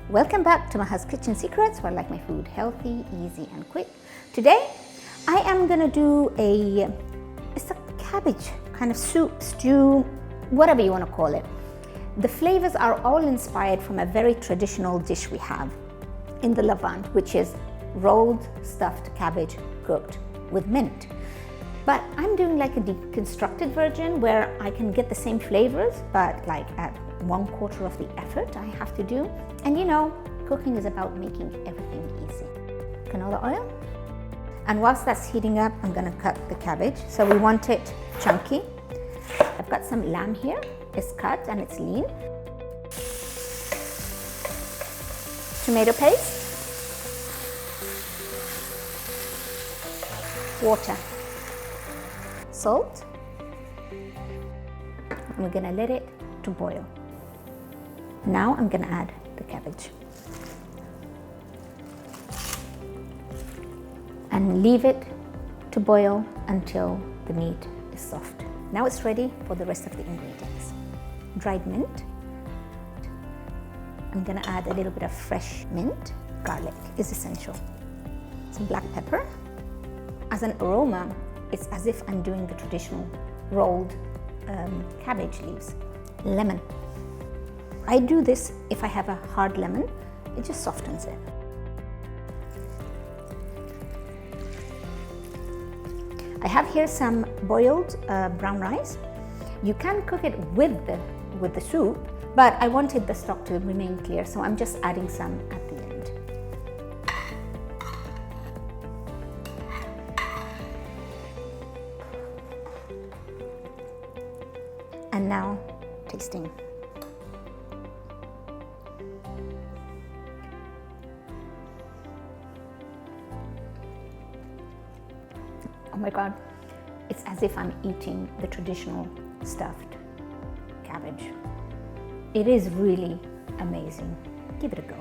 Welcome back to Maha's Kitchen Secrets, where I like my food healthy, easy and quick. Today I am gonna do it's a cabbage kind of soup, stew, whatever you want to call it. The flavors are all inspired from a very traditional dish we have in the Levant, which is rolled stuffed cabbage cooked with mint. But I'm doing like a deconstructed version where I can get the same flavors, but like at 1/4 of the effort I have to do. And you know, cooking is about making everything easy. Canola oil. And whilst that's heating up, I'm gonna cut the cabbage. So we want it chunky. I've got some lamb here. It's cut and it's lean. Tomato paste. Water. Salt. And we're gonna let it to boil. Now I'm gonna add the cabbage. And leave it to boil until the meat is soft. Now it's ready for the rest of the ingredients. Dried mint. I'm gonna add a little bit of fresh mint. Garlic is essential. Some black pepper. As an aroma, it's as if I'm doing the traditional rolled cabbage leaves. Lemon. I do this if I have a hard lemon, it just softens it. I have here some boiled brown rice. You can cook it with the soup, but I wanted the stock to remain clear, so I'm just adding some at the end. And now, tasting. Oh my God, it's as if I'm eating the traditional stuffed cabbage. It is really amazing. Give it a go.